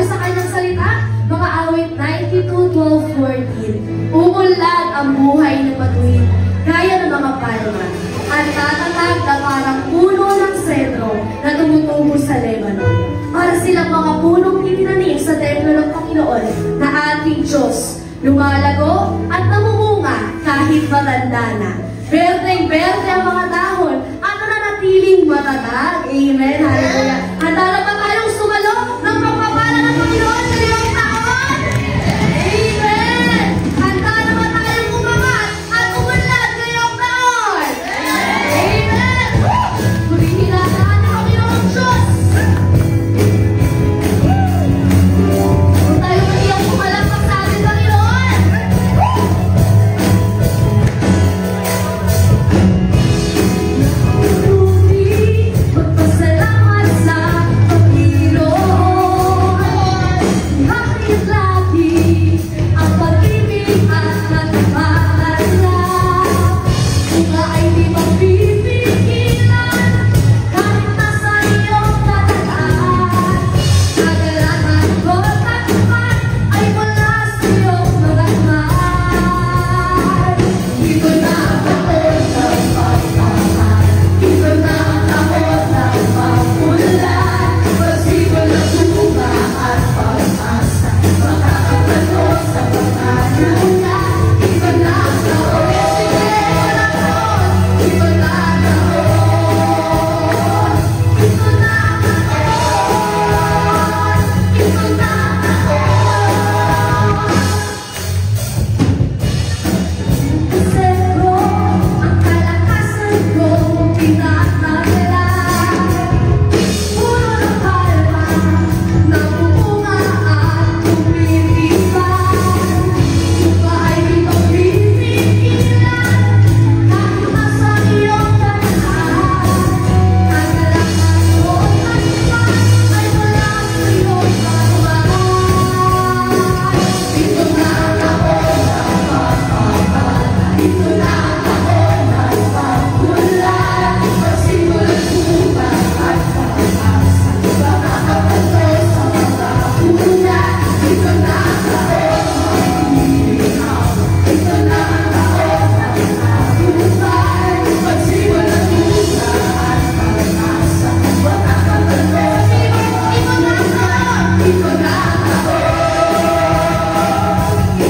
sa kanyang salita, mga awit 92:12-14. Umunlad ang buhay ng matuwid, gaya ng mga palma, at tatatag na parang puno ng sentro na tumutubo sa Lebanon. Para silang mga punong itinanim sa templo ng Panginoon na ating Diyos, lumalago at namumunga kahit matanda na. Berdeng-berde ang mga dahon at nananatiling matatag. Amen. Hallelujah. Handa na ba tayong sumalo ng pagpapala ng Panginoon sa iyong taon? Amen. Handa na ba tayong umangat at umunlad ngayong taon? Amen. Purihin natin ang Panginoon Diyos. Kung tayo iyong pumalakpak sa ating Panginoon. Magpasalamat sa Panginoon. Bakit lagi ang pag-ibig at nagpapala? Bunga ay di mapipigilan kahit nasa iyong kataan. Kagalakan ko takpan ay mula sa iyong mga mahal. Ito na ang taon ng pagmamahal. Ito na ang taon ng pagmulan. Pagsibol ng bunga at pag-asa, makakapalo sa mga luna. Ito na ang taon. Sige, walang taon. Ito na ang taon. Ito na ang taon. Ito na ang taon. Kasi ko, ang kalakasan ko, pinatagala. Puro ng palma, namumunga at tumitipan. Bunga ay di mapipigilan, kahit nasa iyong kataan. Kagalakan ko takpan ay mula sa iyong pagmamahal. Ito na ang taon ng pagpapala. Ito na ang taon ng pagmulan. Pagsimulan bunga at pag-asa, makakapalo sa mga puna. Ito na ang taon ng pag-ibig.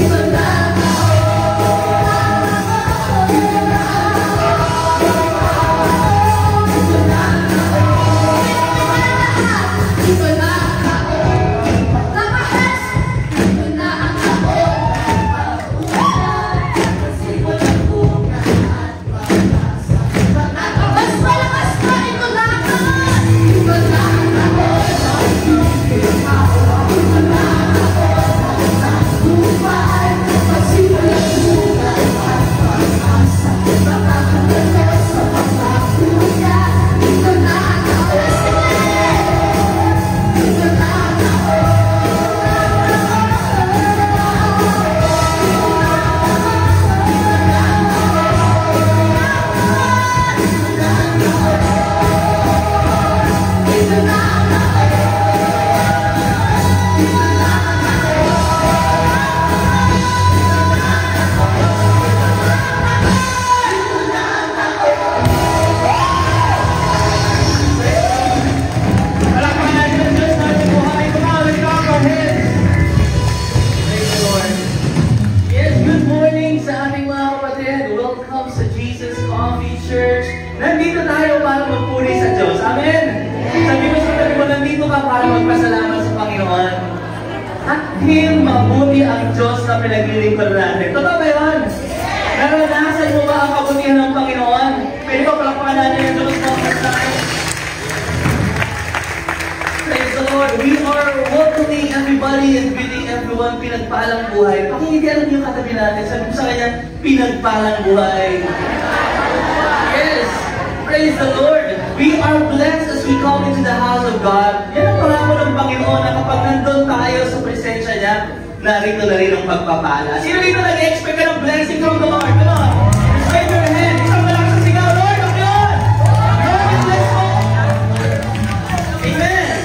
Ito na ang taon ng pagmamahal. Pagsimulan bunga at pag-asa, makakapalo sa ito na ang taon. Ito na ang taon. Ito na ang Nandito tayo para magpuri sa Diyos. Amen? Sabi mo sa tabi mo, nandito ka para magpasalamat sa Panginoon. At mabuti ang Diyos na pinaglilingkod natin. Totoo ba yun? Naranasan mo ba ang kabutihan ng Panginoon? Pwede ba palakpakan natin ang Diyos mo sa tayo? Praise the Lord. We are welcoming everybody and greeting everyone. Pinagpalang buhay. Pakinggan niyo yung katabi natin. Sabi mo sa kanya, pinagpalang buhay. Yes. Praise the Lord. We are blessed as we come into the house of God. Yan ang pangako ng Panginoon na kapag nandun tayo sa presensya niya, narito na rin ang pagpapala. Sino rito nag-expect ka ng blessing from the Lord? Come on. Just wave your hand. Isang malakas ang sigaw. Lord, ang Lord! Lord, bless mo! Amen.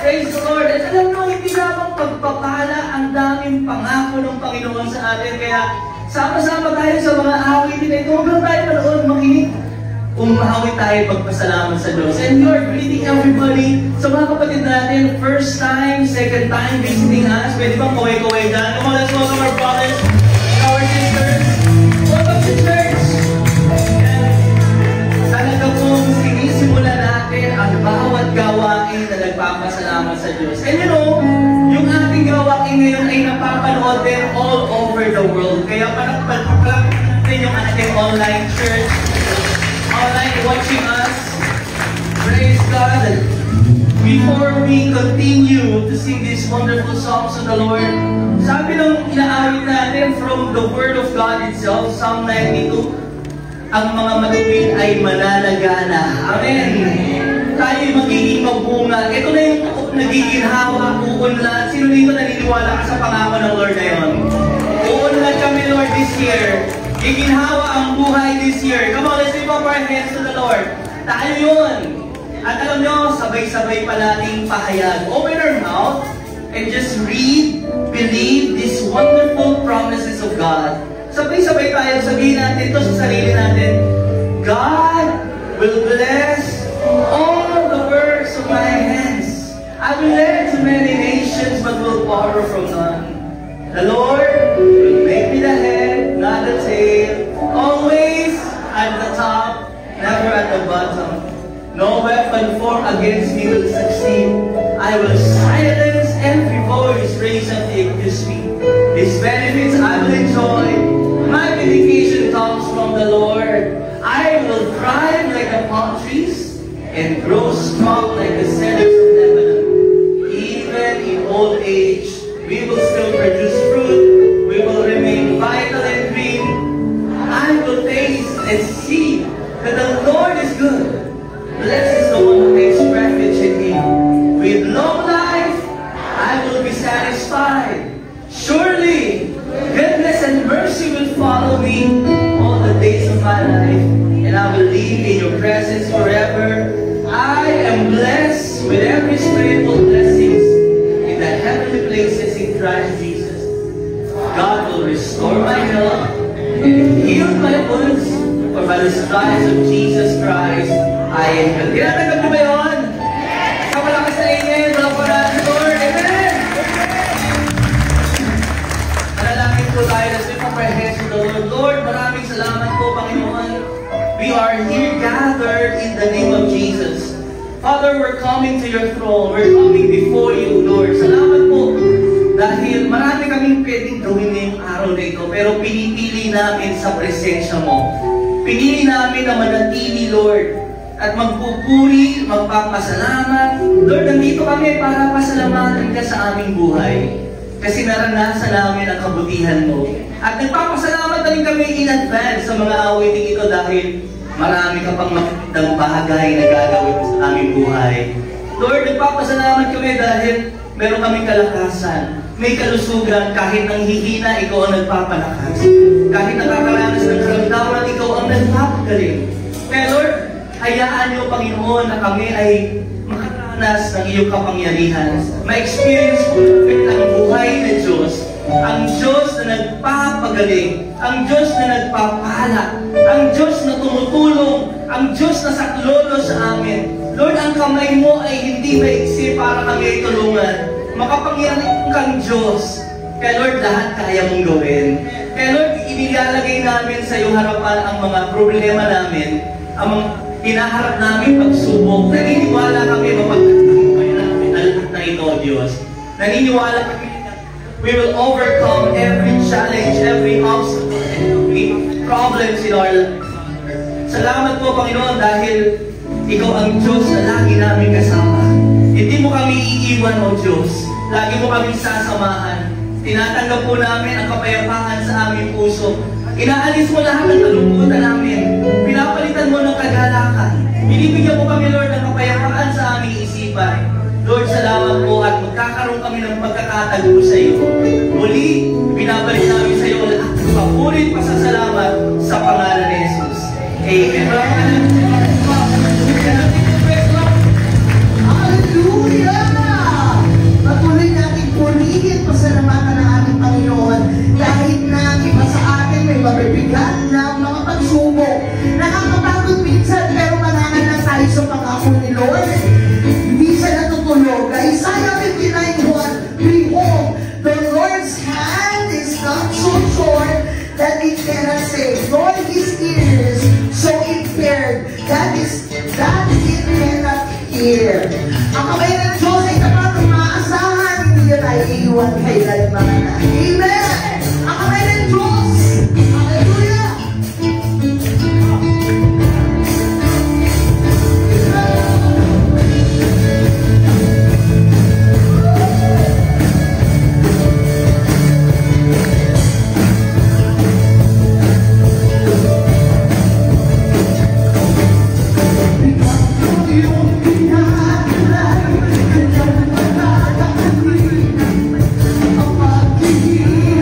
Praise the Lord. At alam mo, hindi dapat pagpapala, ang daming pangako ng Panginoon sa atin. Kaya sama-sama tayo sa mga awitin na ito. Huwag lang tayo manood, makinig. Umawit tayo pagpasalamat sa Diyos. And Lord, greeting everybody. Sa mga kapatid natin, first time, second time visiting us. Pwede bang kaway-kaway dyan? Come on, let's welcome our brothers and our sisters. Welcome to church. Talaga pong sinisimula natin ang bawat gawain na nagpapasalamat sa Diyos. And you know, yung ating gawain ngayon ay napapanood din all over the world. Kaya palakpakan natin yung ating online church. Online watching us. Praise God. Before we continue to sing these wonderful songs of the Lord, sabi nung inaawit natin from the Word of God itself, Psalm 92, ang mga matuwid ay mananagana. Amen. Tayo magiging magbunga. Ito na yung nagiging hawa, uunlad. Sino dito naniniwala ka sa pangako ng Lord na yun? Uunlad kami, Lord, this year. Giginhawa ang buhay this year. Come on, let's lift up our hands to the Lord. Tayo yun. At alam nyo, sabay-sabay pa nating pahayag. Open our mouth and just read, believe these wonderful promises of God. Sabay-sabay tayo, sabihin natin ito sa sarili natin. God will bless all the works of my hands. I will lend to many nations, but will borrow from none. The Lord will make me the head, not the tail, always at the top, never at the bottom. No weapon formed against me will succeed. I will silence every voice raised up against me. These benefits I will enjoy. My vindication comes from the Lord. I will thrive like the palm trees and grow strong like the cedars of Lebanon. Even in old age, we will still produce fruit. We will remain vital and green. I will taste and see that the Lord is good. Blessed is the one who takes refuge in Him. With long life, I will be satisfied. Surely, goodness and mercy will follow me all the days of my life, and I will live in your presence forever. I am blessed with every spiritual blessings in the heavenly places in Christ Jesus. God will restore my health and heal my wounds, for by the stripes of Jesus Christ, I am healed. Tinatanggap niyo ba yun? Sa malakas na amen, love natin, Lord. Amen! Manalangin po tayo. Let's lift up our hands to the Lord. Lord, maraming salamat po, Panginoon. We are here gathered in the name of Jesus. Father, we're coming to your throne. We're coming before you, Lord. Salamat po. Dahil marami kaming pwedeng gawin ngayong araw na ito, pero pinipili namin sa presensya mo. Pinili namin na manatili, Lord, at magpupuri, magpapasalamat. Lord, nandito kami para pasalamatan ka sa aming buhay. Kasi naranasan namin ang kabutihan mo. At nagpapasalamat na rin kami in advance sa mga awiting ito dahil marami ka pang magandang bagay na gagawin sa aming buhay. Lord, nagpapasalamat kami dahil meron kaming kalakasan. May kalusugan, kahit nang hihina, ikaw ang nagpapalakas. Kahit nakakaranas ng karamdaman, ikaw ang nagpapagaling. Kaya Lord, hayaan niyo, Panginoon, na kami ay makaranas ng iyong kapangyarihan. Ma-experience po ang buhay na Diyos. Ang Diyos na nagpapagaling. Ang Diyos na nagpapala. Ang Diyos na tumutulong. Ang Diyos na saklolo sa amin. Lord, ang kamay mo ay hindi maiksi para kami ay tulungan. Makapangyarihan kang Diyos. Kaya Lord, lahat kaya mong gawin. Kaya Lord, inilalagay namin sa iyong harapan ang mga problema namin, ang mga hinaharap namin pagsubok. Naniniwala kami mapagkakambay namin na lahat na ito, Diyos. Naniniwala kami na we will overcome every challenge, every obstacle, every problems in our life. Salamat po, Panginoon, dahil ikaw ang Diyos na lagi namin kasama. Hindi mo kami iiwan, O Diyos. Lagi mo kami sasamahan. Tinatanggap po namin ang kapayapaan sa aming puso. Inaalis mo lahat ng kalungkutan namin. Pinapalitan mo ng kagalakan. Binibigyan mo kami, Lord, ng kapayapaan sa aming isipan. Lord, salamat po at magkakaroon kami ng pagkakatago sa iyo. Muli, pinabalik namin sa iyo lahat ng papurit pasasalamat sa pangalan ni Jesus. Amen. Hallelujah! Patuloy natin purihin pasalamatan ng ating Panginoon. Kahit na iba sa atin may mabibigat na mga pagsubok. Nakakapagod minsan pero manangan tayo sa pangako ni Lord. Hindi siya natutulog. Isaiah 59:1, behold, the Lord's hand is not so short that it cannot save, nor his ears so impaired that it cannot hear. Ang kamay ng Diyos ay tapat ng maasahan, hindi yan ay iiwan kailan mga na. Amen! Ang kamay ng Diyos! Hallelujah! Ang pag-ibig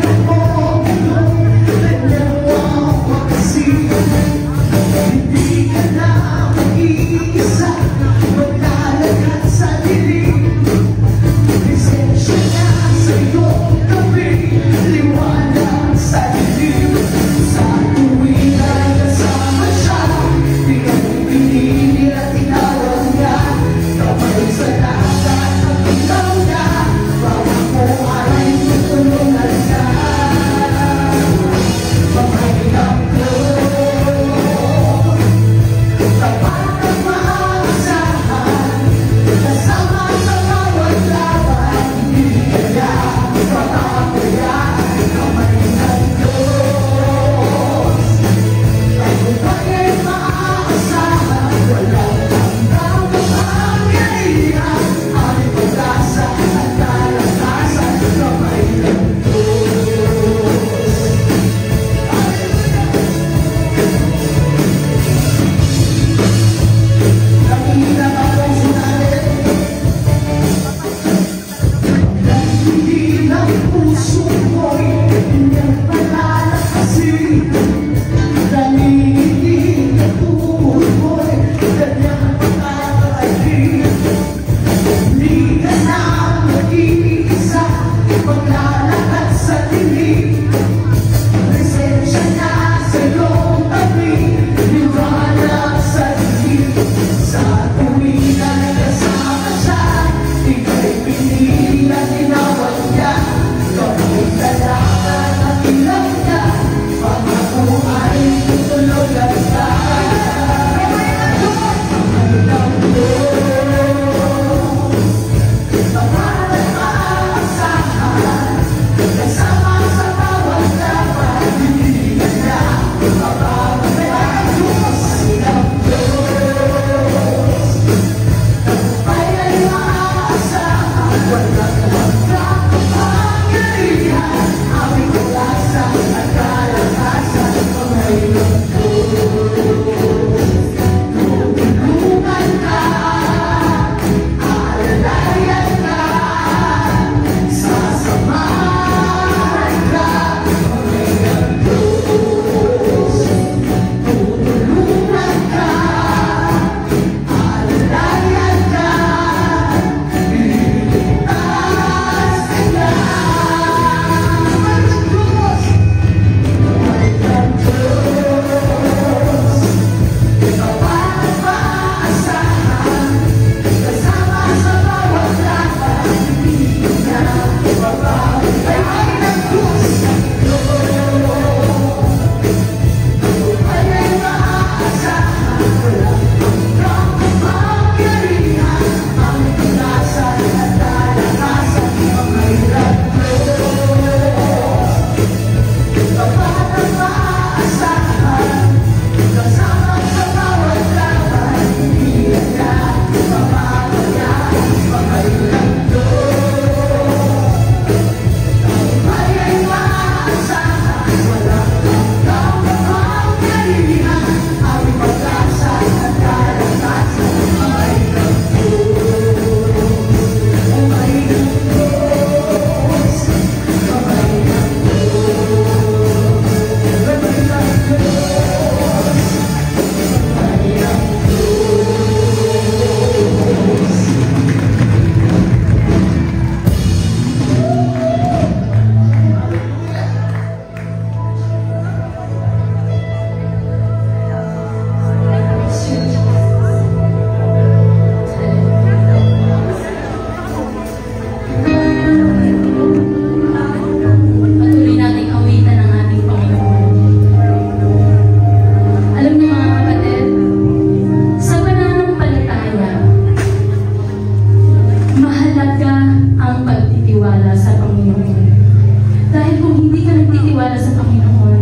hindi ka nagtitiwala sa Panginoon,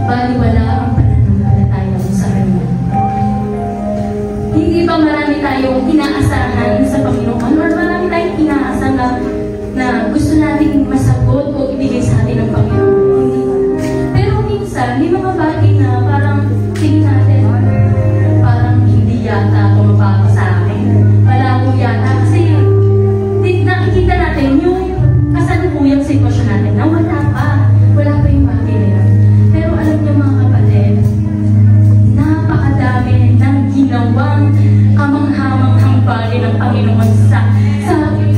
baliwala ang pananampalataya mo sa Kanya. Hindi ba marami tayong inaasahan sa Panginoon or marami tayong inaasahan na gusto nating masagot o ibigay sa atin ng Panginoon? Hindi. Pero minsan, may mga bagay na parang tingin natin, parang hindi yata ito mapapa sa akin. Malabo yata kasi nakikita natin yung kasalukuyang sitwasyon natin na wala pa yung bagay na yan. Pero alam niyo mga kapatid, napakadami ng ginawang kamanghamanghang bagay ng Panginoon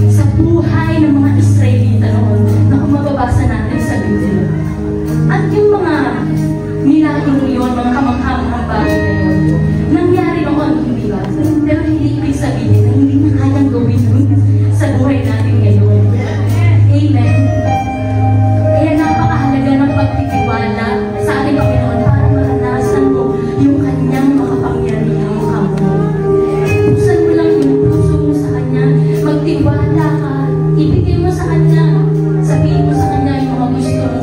sa buhay ng mga Israelita noon na kung mababasa natin sa Biblia. At yung mga milagro yun, mga kamanghamanghang bagay na yun, nangyari noon, hindi ba? Pero hindi ibig sabihin na hindi na kayang gawin yun sa buhay natin ngayon. Amen. Kaya napakahalaga ng pagtitiwala sa ating Panginoon para maranasan mo yung Kanyang makapangyarihang kamay. Buksan mo lang yung puso mo sa Kanya, magtiwala ka, ibigay mo sa Kanya, sabihin mo sa Kanya yung mga gusto mo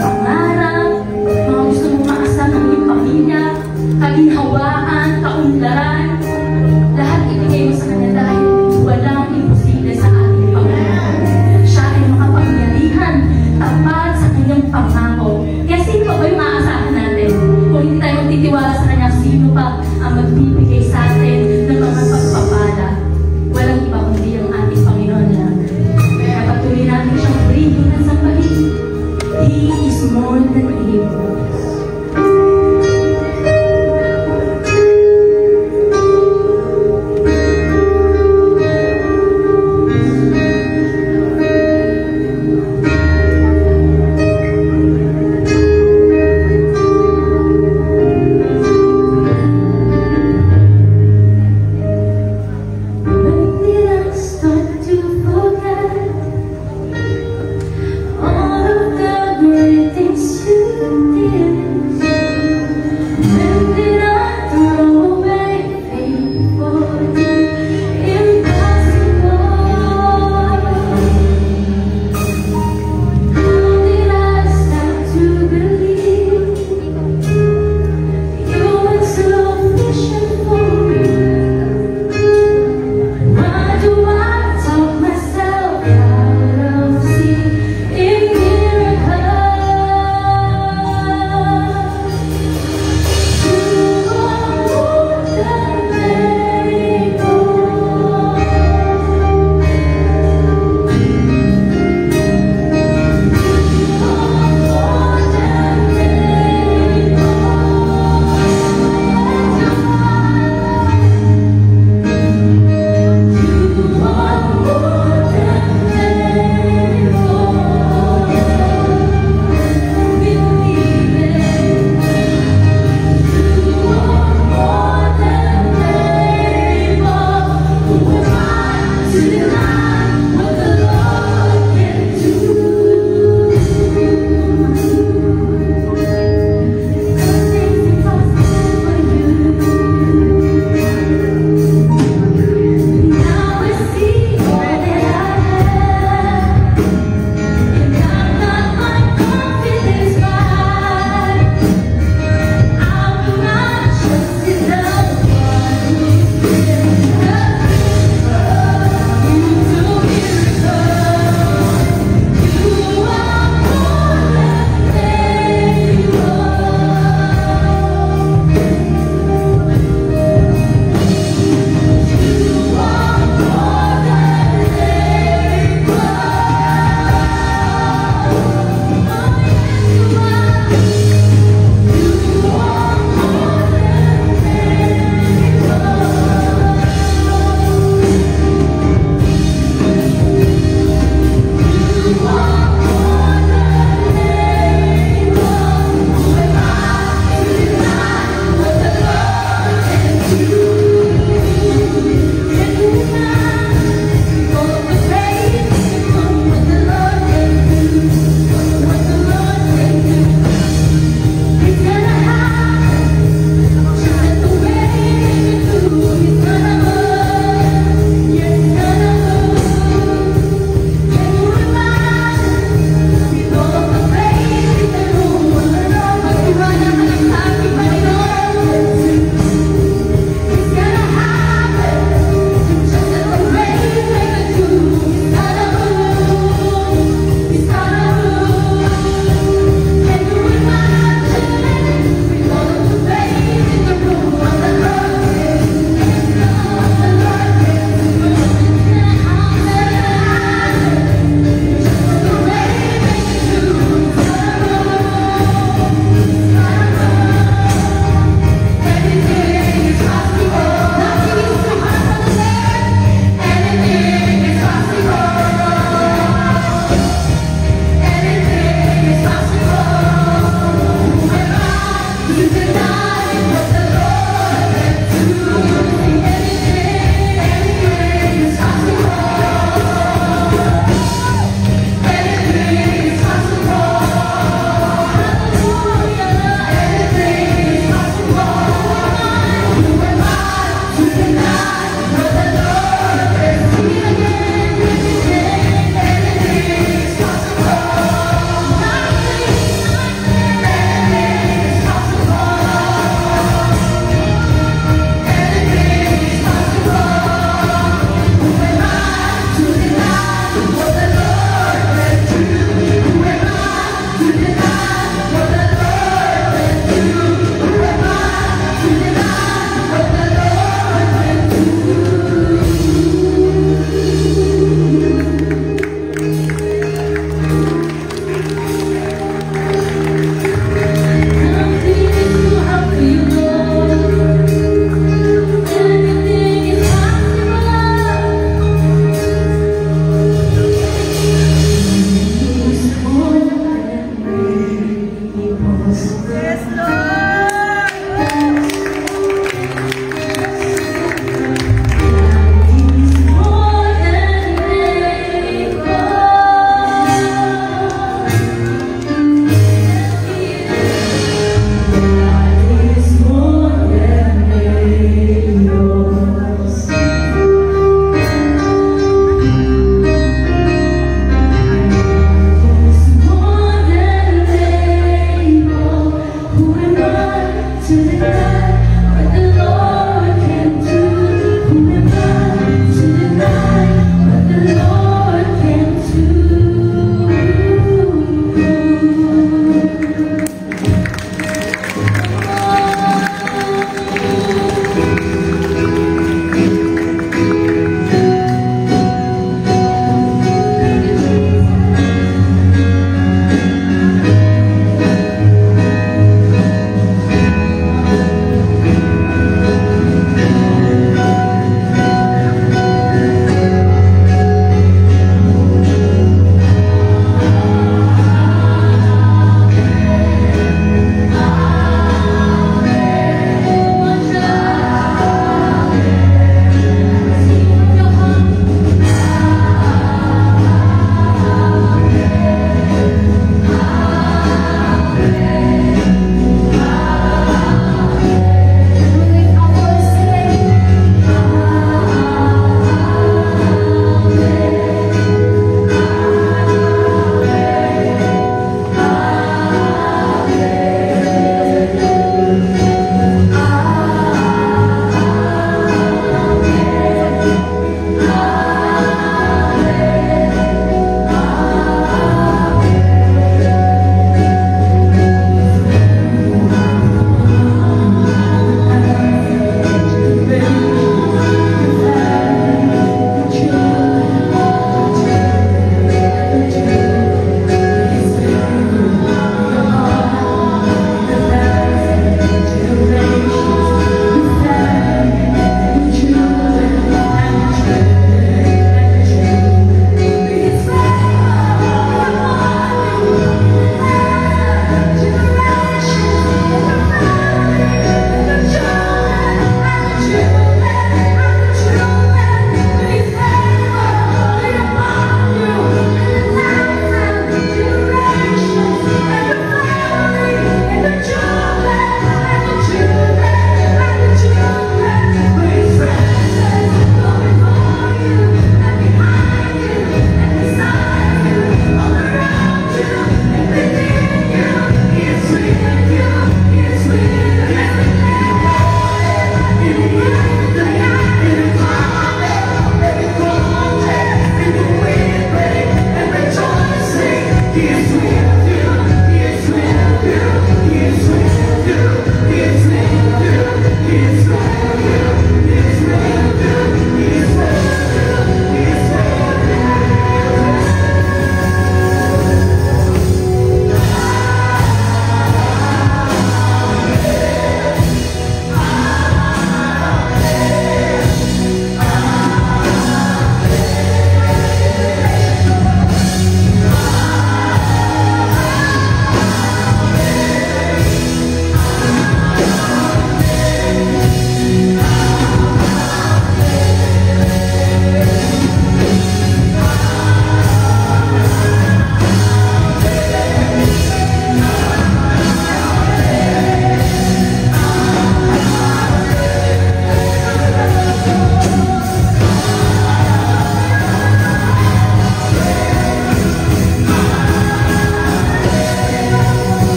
pangarap, mga gusto mo maasal ng iyong pamilya, kaginhawaan, kaunlaran, lahat ibigay mo sa Kanya dahil walang imposible sa ating Panginoon. Siya ay makapangyarihan, tapat sa Kanyang pangako. Kaya sino pa ba yung aasahan natin? Kung hindi tayo magtitiwala sa Kanya, sino pa ang magbibigay sa atin ng mga pagpapala? Walang iba kundi ang ating Panginoon lang. Kaya patuloy natin siyang purihin at sambahin. He is more than able. When did I start to forget all of the great things you did?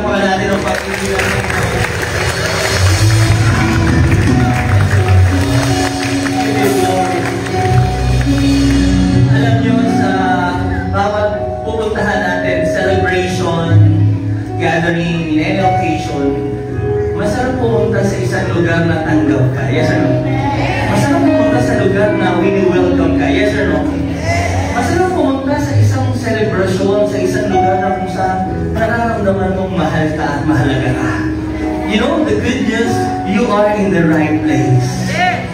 Palakpakan natin ang pag-ibig natin. Alam nyo, sa bawat pupuntahan natin, celebration, gathering, in any occasion, masarap pumunta sa isang lugar na tanggap ka. Yes or no? Masarap pumunta sa lugar na wini-welcome ka. Yes or no? Masarap pumunta sa isang celebration, sa isang lugar na kung saan nararamdaman mong mahal ka at mahalaga ka. You know, the good news, you are in the right place.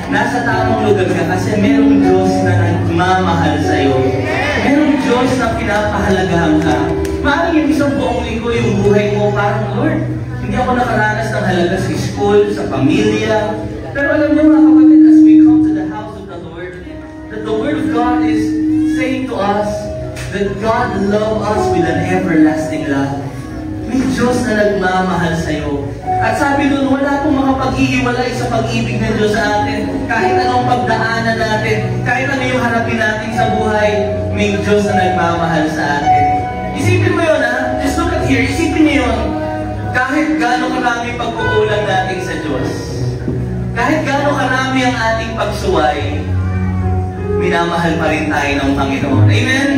Nasa tamang lugar ka kasi merong Diyos na nagmamahal sa'yo. Merong Diyos na pinapahalagahan ka. Maaaring yung isang buong linggo yung buhay mo parang, Lord, hindi ako nakaranas ng halaga sa school, sa pamilya. Pero alam niyo mga kapatid, as we come to the house of the Lord, that the Word of God is saying to us that God loves us with an everlasting love. May Diyos na nagmamahal sa'yo. At sabi doon, wala pong makapag-iiwalay sa pag-ibig ng Diyos sa atin. Kahit anong pagdaanan natin, kahit ano yung harapin natin sa buhay, may Diyos na nagmamahal sa atin. Isipin mo yun, ha? Just look at here. Isipin niyo yun. Kahit gaano karami pagkukulang natin sa Diyos, kahit gaano karami ang ating pagsuway, minamahal pa rin tayo ng Panginoon. Amen?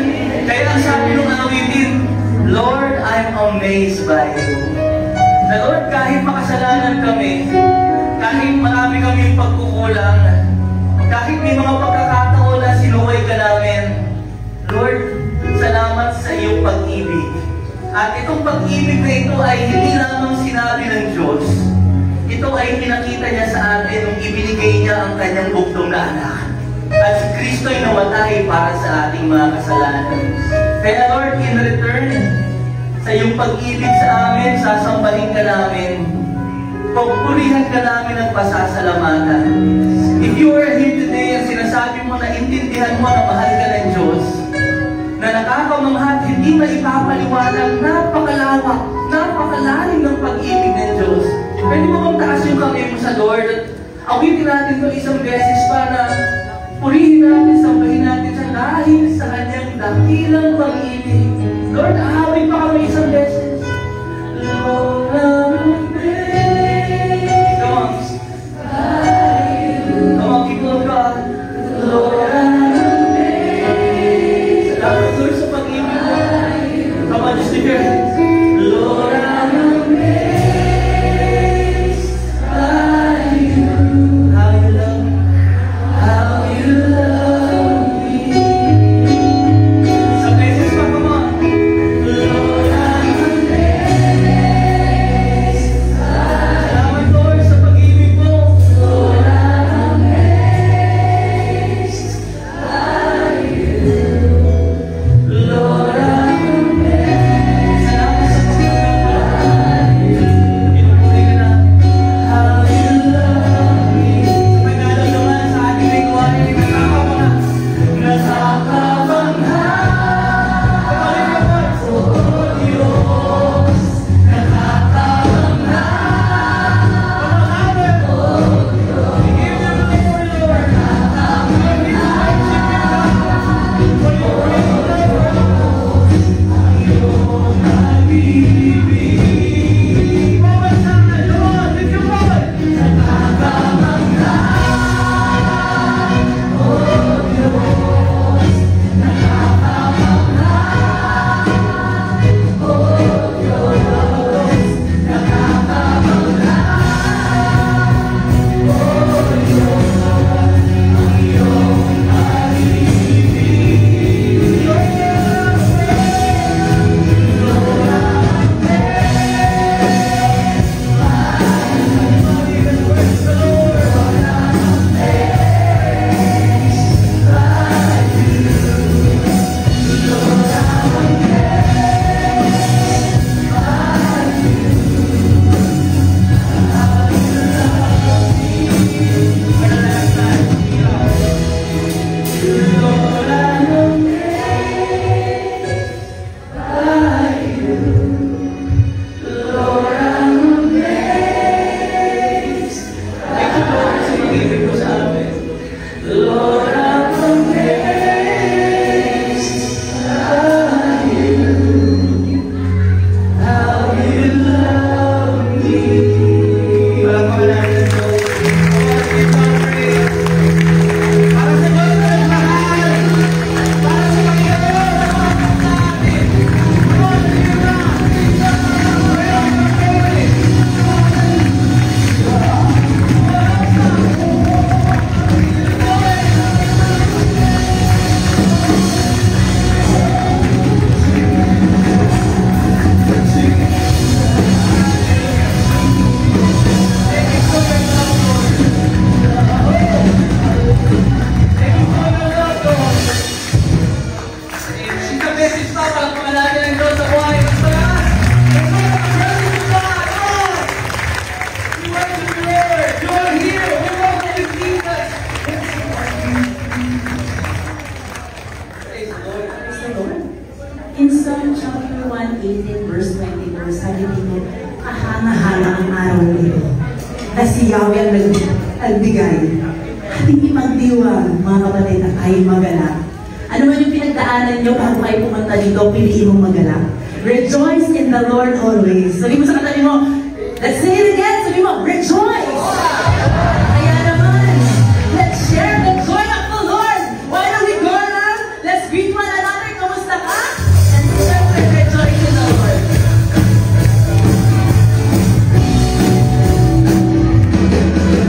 Kaya ang sabi ng awitin, Lord, I'm amazed by you. Na Lord, kahit makasalanan kami, kahit marami kaming pagkukulang, kahit may mga pagkakataon na sinuway ka namin, Lord, salamat sa iyong pag-ibig. At itong pag-ibig na ito ay hindi lamang sinabi ng Diyos. Ito ay pinakita niya sa atin nung ibinigay niya ang kanyang bugtong na anak. At si Kristo ay namatay para sa ating mga kasalanan. Kaya Lord, in return sa iyong pag-ibig sa amin, sasambahin ka namin, pagpurihan ka namin ng pasasalamatan. If you are here today at sinasabi mo na intindihan mo na mahal ka ng Diyos, na nakakamanghat, hindi maipapaliwanag, napakalawak, napakalalim ng pag-ibig ng Diyos. Pwede mo bang taas yung kamay mo sa Lord at awitin natin ito isang beses para purihin natin, sambahin natin siya dahil sa kanyang dakilang pag-ibig. Lord, aawit pa kami isang beses. Lord, I'm amazed. Come on. Come on, people of God. Lord, I'm amazed. Salamat, Lord, sa pag-ibig mo. Come on, just lift your hands. Lord, I'm amazed by you. How you love me. How you love me. Some places pa, come on. message pa, palakpakan natin ang Diyos sa buhay. Basta na! We worship the Lord! You are here! We welcome you, Jesus! Praise the Lord! Praise the Lord. In Psalm chapter 118, verse 24, sabi dito, kahanga-hanga ang araw nito, na si Yahweh ang nagbigay. Ating ipagdiwang, mga kapatid, na kayo magalak. Ano man yung pinagdaanan nyo bago kayo pumunta dito, piliin mong magalak. Rejoice in the Lord always. Sabi mo sa katabi mo, let's say it again, sabi mo, rejoice! Kaya naman, let's share the joy of the Lord. Why don't we go around? Let's greet one another. Kamusta ka? And syempre, rejoice in the Lord.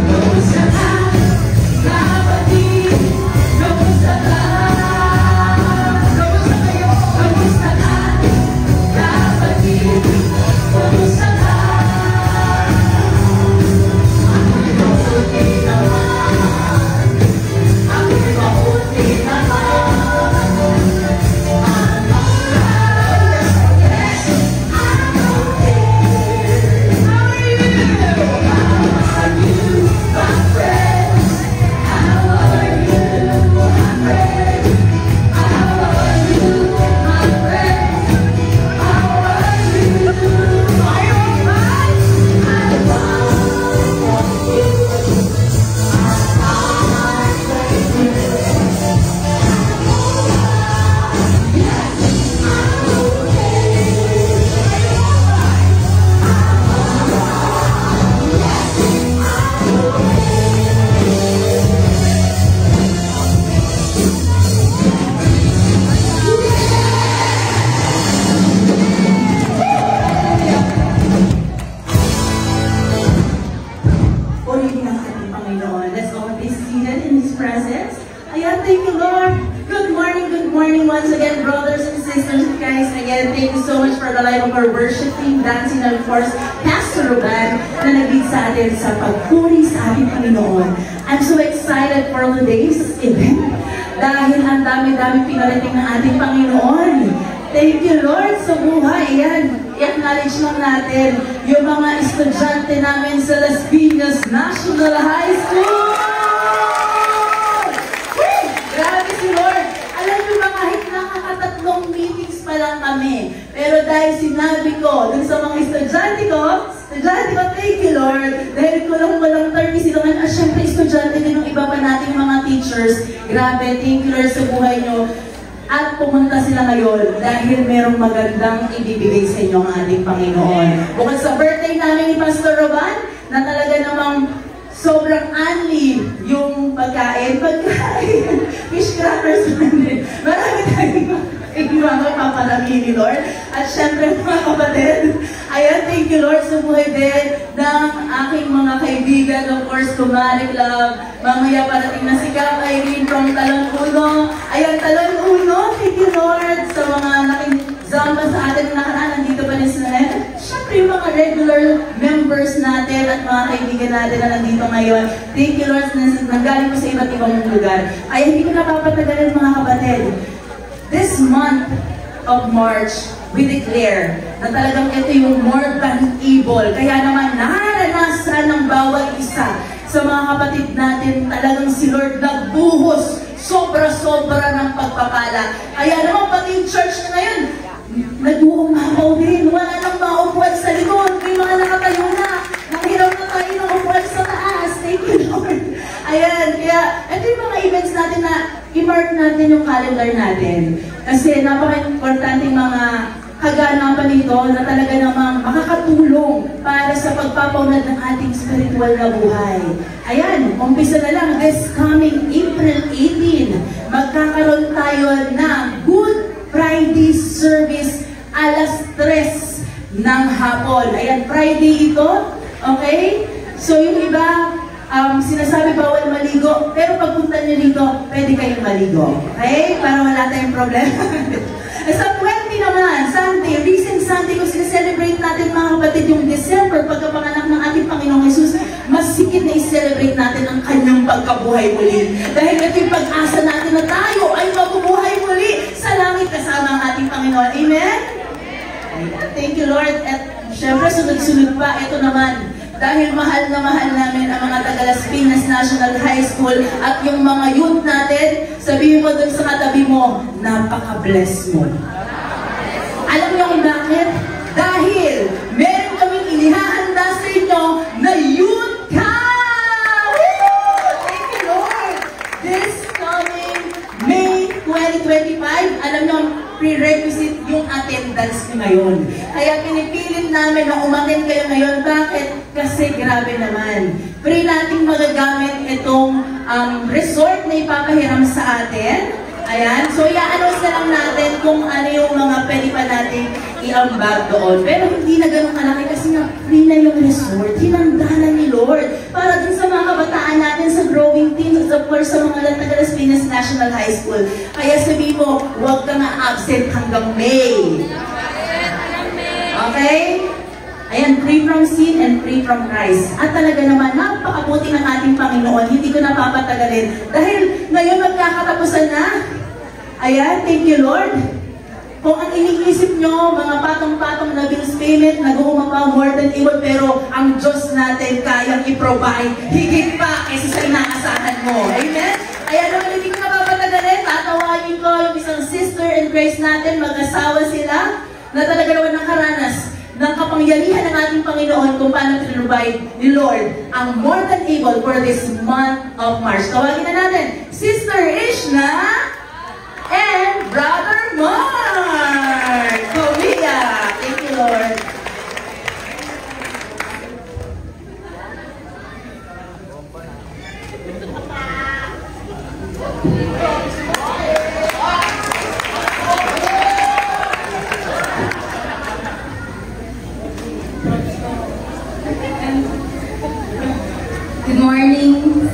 Kamusta ka? Kapatid, kamusta ka? Kamusta kayo? Kamusta ka? Kapatid, kamusta ka? Ako'y mabuti naman. Ako'y mabuti naman. I'm alright. Yes, I'm okay. How are you? How are you, my friend? How are you, my friend? How are you, my friend? How are you? Are you alright? I'm on you. Purihin ang ating Panginoon. Let's all be seated in His presence. Ayan, thank you, Lord. Good morning once again, brothers and sisters. Guys, again, thank you so much for the life of our worship team, dancing, and of course, Pastor Ruben, na nag-lead sa atin sa pagpuri sa ating Panginoon. I'm so excited for today's event dahil ang dami-dami pinarating ng ating Panginoon. Thank you, Lord, sa buhay. Ayan, i-acknowledge lang natin yung mga estudyante namin sa Las Piñas National High School! Woo! Grabe si Lord! Alam niyo ba, kahit nakakatatlong meetings pa lang kami, pero dahil sinabi ko dun sa mga estudyante ko, thank you, Lord, dahil ko lang walang 30 sila ngayon, syempre estudyante din ng iba pa nating mga teachers. Grabe, thank you, Lord, sa buhay niyo. At pumunta sila ngayon dahil merong magandang ibibigay sa inyo ang ating Panginoon. Bukod sa birthday namin ni Pastor Roban, na talaga namang sobrang unli yung pagkain. Fish crackers din. Marami tayong mga papalaki ni Lord. At syempre mga kapatid, ayan, thank you Lord sa buhay din ng aking mga kaibigan, of course, Kumari Club. Mamaya parating na si Kap Irene from Talon Uno. Ayan, Talon Uno, thank you Lord sa mga nakizamba sa atin na nakaraan. Nandito pa rin sila. Syempre yung mga regular members natin at mga kaibigan natin na nandito ngayon. Thank you Lord na nanggaling po sa iba't ibang lugar. Ay, hindi ko napapatagalin mga kapatid. This month of March, we declare na talagang ito yung more than able. Kaya naman naranasan ng bawat isa sa mga kapatid natin, talagang si Lord nagbuhos sobra-sobra ng pagpapala. Kaya naman pati yung church na ngayon, nag-uumapaw din. Wala nang maupuan sa likod. May mga nakatayo na. Nahiraw na tayo ng upuan sa taas. Thank you, Lord. Ayan, kaya ito yung mga events natin na i-mark natin yung calendar natin. Kasi napaka-importante mga kaganapan nito na talaga namang makakatulong para sa pagpapaunlad ng ating spiritual na buhay. Ayan, umpisa na lang, this coming April 18, magkakaroon tayo ng Good Friday service alas 3 ng hapon. Ayan, Friday ito, okay? So yung iba, sinasabi bawal maligo, pero pagpunta nyo dito, pwede kayong maligo. Okay? Para wala tayong problema. Sa 20 naman, Sunday, recent Sunday, kung sineselebrate natin mga kapatid yung December, pagkapanganak ng ating Panginoong Jesus, mas sikit na i-celebrate natin ang kanyang pagkabuhay muli. Dahil ito yung pag-asa natin na tayo ay mabubuhay muli sa langit kasama ang ating ating Panginoon. Amen? Ayan. Thank you, Lord. At syempre, sunod-sunod pa, ito naman. Dahil mahal na mahal namin ang mga taga-Las Piñas National High School at yung mga youth natin, sabihin mo dun sa katabi mo, napaka-bless mo. Alam niyo kung bakit? Dahil meron kaming inihahanda sa inyo na youth camp! Thank you, Lord! This coming May 2025, alam niyo, prerequisite yung attendance nyo ngayon. Kaya pinipilit namin na umattend kayo ngayon. Bakit? Kasi grabe naman. Free nating magagamit itong resort na ipapahiram sa atin. Ayan. So, i-announce na lang natin kung ano yung mga pwede pa natin i-ambag doon. Pero hindi na ganun kalaki kasi nga free na yung resort. Hinanda na ni Lord. Para dun sa mga kabataan natin sa growing teams, of course, sa mga taga-Las Piñas National High School. Kaya sabi mo, huwag ka nga absent hanggang May. Okay? Ayan, free from sin and free from Christ. At talaga naman, napakabuti ng ating Panginoon. Hindi ko napapatagalin. Dahil ngayon magkakatapusan na. Ayan, thank you, Lord. Kung ang iniisip nyo, mga patong-patong na bills payment, nag-uuma pa more than able, pero ang Diyos natin kayang i-provide higit pa kaysa sa inaasahan mo. Amen? Ayan naman, hindi ko napapatagalin. Tatawain ko yung isang sister in Christ natin, mag-asawa sila, na talaga naman nakaranas ng kapangyarihan ng ating Panginoon kung paano provide ni Lord ang more than able for this month of March. Tawagin na natin, Sister Ishna and Brother Mark! Korea! Thank you, Lord. Good morning,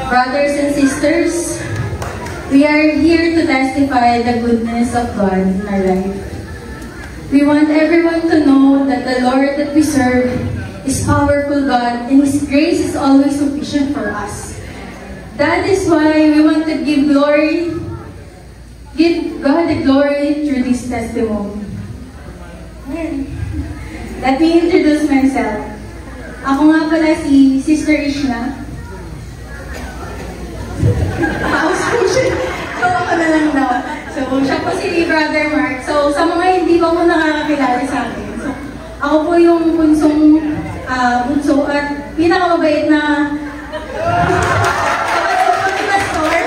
brothers and sisters. We are here to testify the goodness of God in our life. We want everyone to know that the Lord that we serve is powerful God and His grace is always sufficient for us. That is why we want to give God the glory through this testimony. Let me introduce myself. Ako nga pala si Sister Ishna. Ako na lang daw. So, siya po si Brother Mark. So, sa mga hindi pa po nakakakilala sa akin. So, ako po yung bunso at pinakamabait na pastor.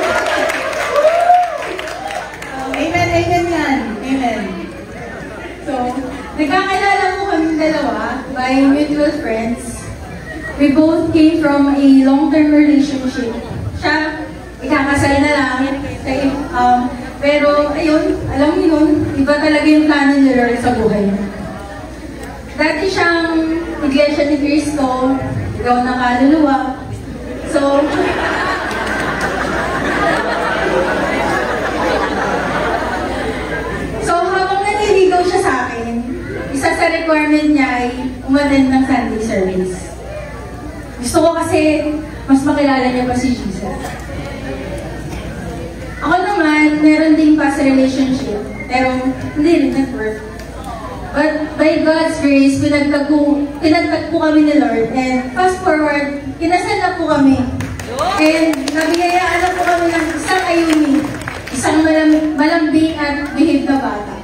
Amen, amen yan. Amen. So, nagkakilala po kami dalawa by mutual friends. We both came from a long-term relationship. Siya, ikakasal na lang. Pero, ayun, alam niyo yun, iba talaga yung plano ni Lord sa buhay niya. Dati siyang Iglesia ni Cristo, ikaw na kaluluwa. So, habang naniligaw siya sa akin, isa sa requirement niya ay umattend ng Sunday service. Gusto ko kasi mas makilala niya pa si Jesus. Ako naman, meron din past relationship, pero hindi rin nag-work. But by God's grace, pinagtagpo kami ni Lord. And fast forward, kinasal na po kami. And nabiyayaan na po kami ng isang ayumi, isang malambing at behave na bata.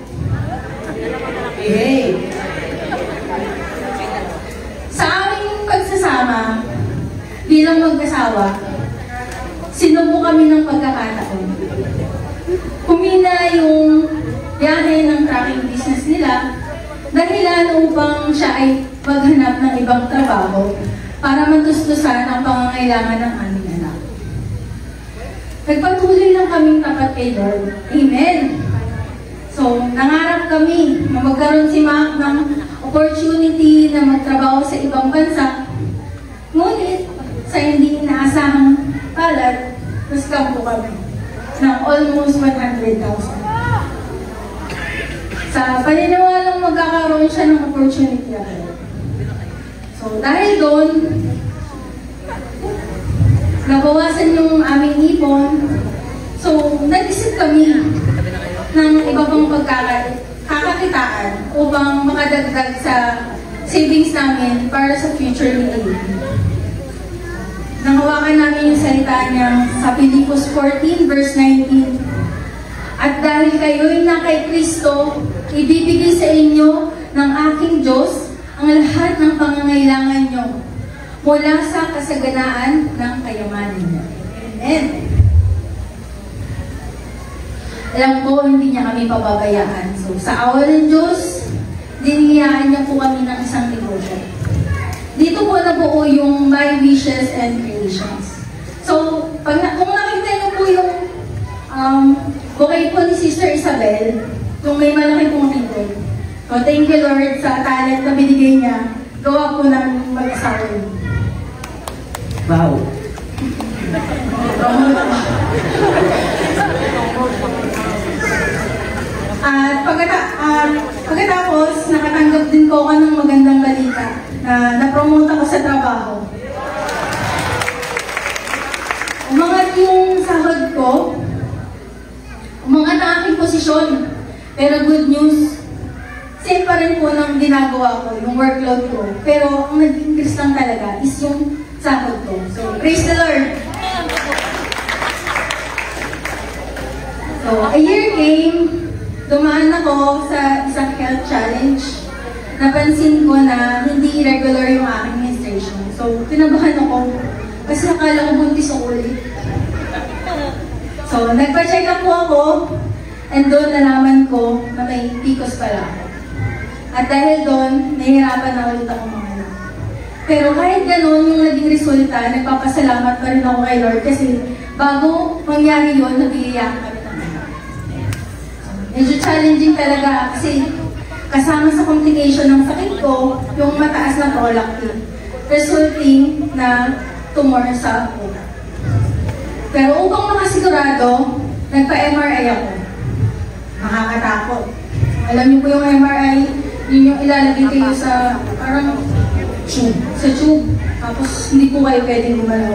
Behave. Sa aming pagsasama, bilang mag-asawa, sinubo kami ng pagkakataon. Kumina yung biyahe ng trucking business nila, dahilan upang siya ay maghanap ng ibang trabaho para matustusan ang pangangailangan ng aming anak. Nagpatuloy lang kaming tapat kay Lord. Amen! So, nangarap kami na magkaroon si Mac ng opportunity na magtrabaho sa ibang bansa. Ngunit, sa hindi inaasahang palad, naskampo kami ng almost 100,000. Sa paniniwalang magkakaroon siya ng opportunity agad. So, dahil doon, nabawasan yung aming ipon. So, nag-isip kami ng iba pang kabataan upang makadagdag sa savings namin para sa future ni Eli. Nanghawakan namin yung salita niya sa Filipos 14 verse 19. At dahil kayo'y na kay Kristo, ibibigay sa inyo ng aking Diyos ang lahat ng pangangailangan nyo mula sa kasaganaan ng kayamanan niya. Amen. Alam ko, hindi niya kami pababayaan. So, sa awa ng Diyos, diniyaan niya po kami ng isang negosyo. Dito po nabuo yung My Wishes and Creations. So, kung nakita niyo po yung bouquet po ni Sister Isabel, yung may malaki pong ribbon. So, thank you Lord sa talent na binigay niya. Gawa po ng mag-asawa niyo. Wow. At pagkatapos, nakatanggap din po ako ng magandang balita na na-promote ako sa trabaho. Umangat yung sahod ko, umangat ang aking posisyon. Pero good news, same pa rin po ng ginagawa ko, yung workload ko. Pero ang nag-increase lang talaga is yung sahod ko. So, praise the Lord! So, a year came, dumaan ako sa isang health challenge. Napansin ko na hindi irregular yung aking menstruation. So, kinabahan ako kasi akala ko buntis ako ulit. So, nagpa-check up po ako and doon nalaman ko na may PCOS pala. At dahil doon, nahihirapan na ulit ako mga anak. Pero kahit gano'n yung naging resulta, nagpapasalamat pa rin ako kay Lord kasi bago mangyari yun, nag-iiyak kami ng anak. Medyo challenging talaga kasi kasama sa complication ng sakit ko, yung mataas na prolactin, resulting na tumor sa ulo. Pero upang makasigurado, nagpa-MRI ako. Nakakatakot. Alam niyo po yung MRI, yun yung ilalagay kayo sa parang tube. Sa tube. Tapos hindi po kayo pwedeng gumalaw.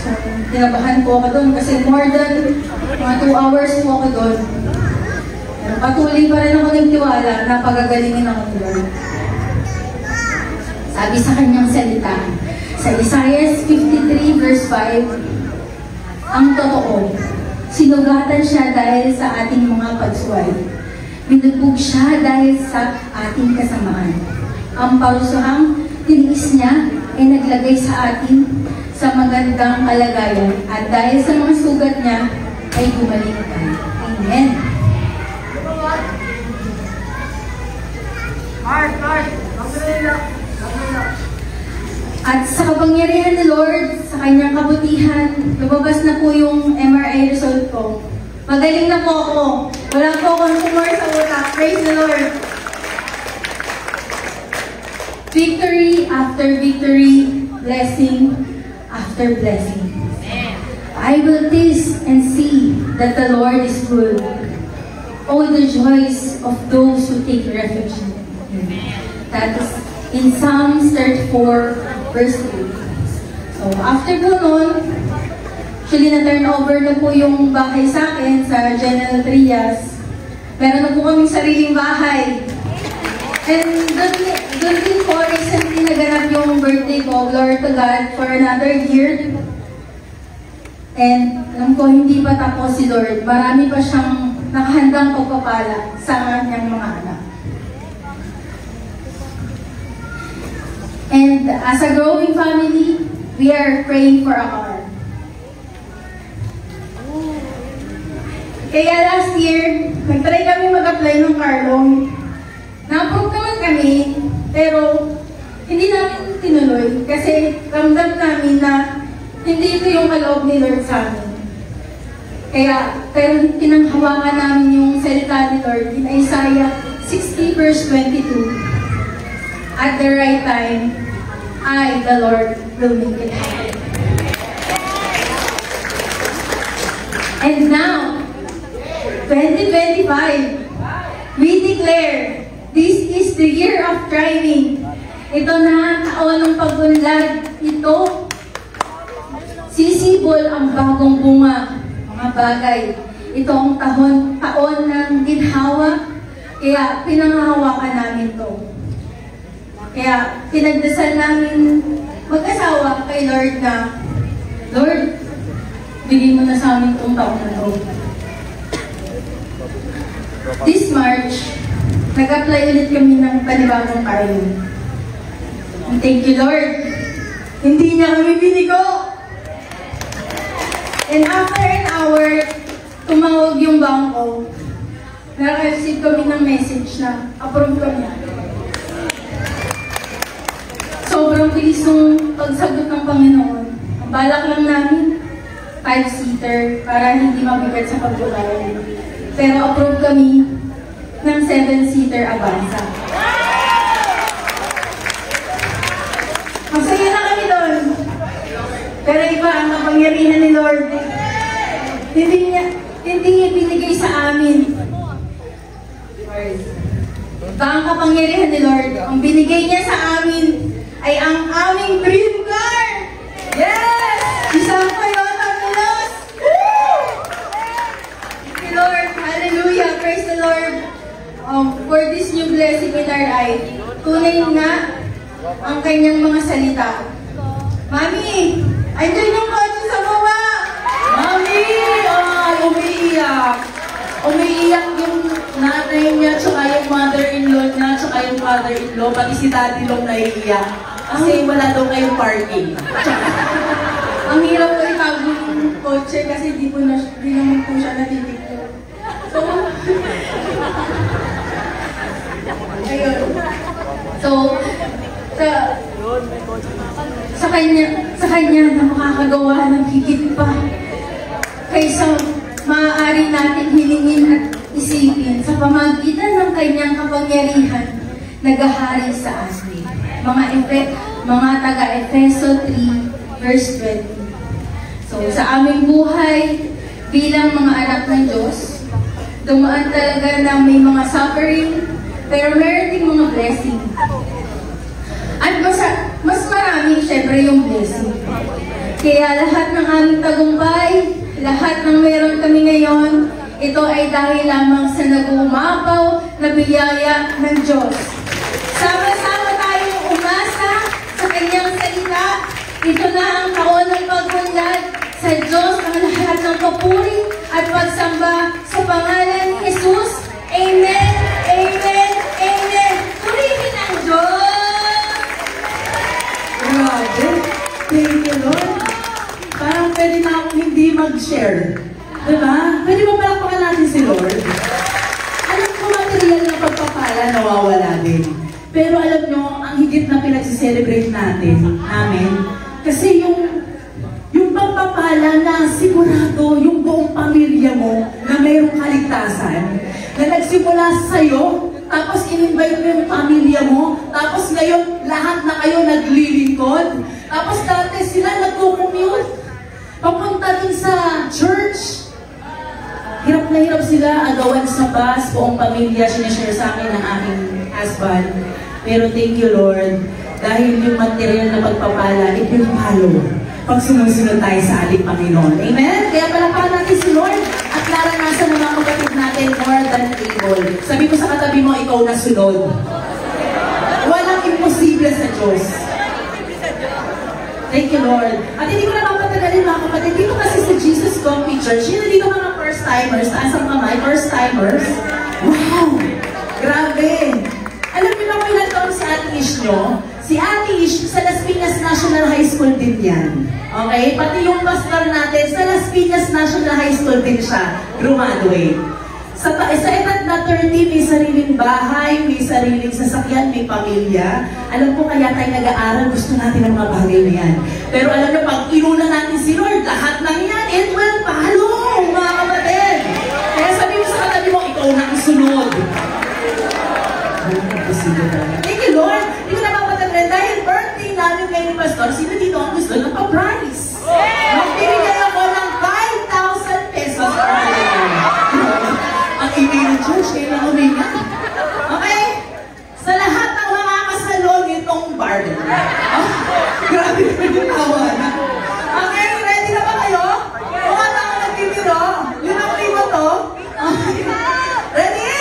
So, tinabahan po ako doon kasi more than mga 2 hours po ako doon. Patuloy pa rin ako nagtiwala na pagagalingin ako ni Lord. Sabi sa kanyang salita, sa Isaiah 53 verse 5, ang totoo, sinugatan siya dahil sa ating mga pagsuway. Binugbog siya dahil sa ating kasamaan. Ang parusuhang tiniis niya ay naglagay sa atin sa magandang kalagayan at dahil sa mga sugat niya ay gumaling tayo. Amen. At sa kapangyarihan ni Lord, sa kanyang kabutihan, lumabas na po yung MRI result ko. Magaling na po ako. Wala po akong tumor sa utak. Praise the Lord. Victory after victory, blessing after blessing. I will taste and see that the Lord is good. Oh, the joys of those who take refuge in Him. That is in Psalms 34, verse 3. So, after po nun, actually na-turn over na po yung bahay sa akin sa General Trias. Meron na po kaming sariling bahay. And doon din po, recently naganap yung birthday ko, glory to God, for another year. And alam ko, hindi pa tapos si Lord. Marami pa siyang nakahandang pagpapala sa kanyang mga anak. And as a growing family, we are praying for a car. Kaya last year, nag-try kami mag-apply ng car loan. Na-approve naman kami, pero hindi namin tinuloy kasi ramdam namin na hindi ito yung kaloob ni Lord sa amin. Pero pinanghawakan namin yung salita ni Lord in Isaiah 60 verse 22. At the right time, I, the Lord, will make it happen. And now, 2025, we declare, this is the year of thriving. Ito na, taon ng pagunlad. Ito, sisibol ang bagong bunga, mga bagay. Ito ang taon ng ginhawa, Kaya pinangahawakan namin to. Kaya pinagdasal namin mag-asawa kay Lord na, Lord, bigyan mo na sa amin itong taon na to. This March, nag-apply ulit kami ng panibagong kayo. And thank you, Lord. Hindi niya kami binigo. And after an hour, tumawag yung bangko. Naka-receive kami ng message na approve kami. Sobrang bilis ng pagsagot ng Panginoon. Ang balak lang namin, 5-seater para hindi mabigat sa pagbubayan. Pero approve kami ng 7-seater Avanza. Masaya na kami doon. Pero iba ang kapangyarihan ni Lord. Hindi niya binigay sa amin. Iba ang kapangyarihan ni Lord. Ang binigay niya sa amin ay ang aming dream car! Yes! Isang Toyota Milos! Thank you, Lord. Hallelujah. Praise the Lord. For this new blessing in our life, tunay nga ang kanyang mga salita. Mami, andyan yung kotse sa baba! Mami! Ay, umiiyak. Umiiyak yung nanay niya, tsaka yung mother-in-law niya, tsaka yung father-in-law, pati si daddy long naiiyak. Kasi wala daw ngayong parking. Ang hirap ko itago yung kotse kasi di naman po siya natitiplo. So, ayun. So, sa kanya na makakagawa ng higit pa kaysa maaari natin hilingin at isipin sa pamagitan ng kanyang kapangyarihan naghahari sa atin. Mga taga-Efeso 3 verse 20. So sa aming buhay bilang mga anak ng Diyos, dumaan talaga na may mga suffering, pero meron ding mga blessing. At mas marami syempre yung blessing. Kaya lahat ng aming tagumpay, lahat ng meron kami ngayon, ito ay dahil lamang sa nag-uumapaw na biyaya ng Diyos. Sama-sama tayong umasa sa kanyang salita. Ito na ang taon ng pagpunlad sa Diyos ang lahat ng papuri at pagsamba sa pangalan ni Jesus. Amen, amen, amen. Purihin ang Diyos! Grabe. Thank you, Lord. Parang pwede na akong hindi mag-share. Diba? Pwede ba palakpakan natin si Lord? Alam ko material na pagpapala nawawala din. Pero alam nyo, ang higit na pinagsiselebrate namin, kasi yung pagpapala na sigurado yung buong pamilya mo na mayroong kaligtasan, na nagsimula sa'yo, tapos in-invite mo yung pamilya mo, tapos ngayon lahat na kayo naglilingkod, tapos dati sila nagko-commute, papunta dun sa church. Hirap na hirap sila agawan sa bus, buong pamilya, sinashare sa akin ng aking husband. Pero thank you, Lord, dahil yung material na pagpapala, it will follow pag sumusunod tayo sa ating Panginoon. Amen? Kaya palakpakan natin si Lord at naranasan ng mga kapatid natin more than able. Sabi ko sa katabi mo, ikaw na sunod. Walang imposible sa Diyos. Thank you, Lord. At hindi ko na mapatagalin mga kapatid. Dito kasi sa Jesus Coffee Church, yun dito mga first-timers, taas ang kamay, first-timers. Wow! Grabe! Alam niyo ba kung ilan taon si Ate Ish nyo? Si Ate Ish, sa Las Piñas National High School din yan. Okay? Pati yung pastor natin, sa Las Piñas National High School din siya, graduate. Sa edad na 30, may sariling bahay, may sariling sasakyan, may pamilya. Alam ko kaya tayo nag-aaral, gusto natin ng mga bagay na yan. Pero alam niyo, pag inuna natin si Lord, lahat ng yan, it will follow, mga kapatid. Kaya sabi mo sa katabi mo, ikaw na ang sunod. Thank you, Lord. Hindi ko na mapatagal dahil birthday namin kayo ni Pastor, sino dito ang gusto ng pa-prize? Magbibigay ako ng 5,000 pesos. Ang ibig ng church, kayo na huminga. Okay? Sa lahat ng mga kasalon itong bar. Grabe naman yung tawa na. Okay, ready na ba kayo? Kung ano ang nagtitiro, yun ang libo to. Ready?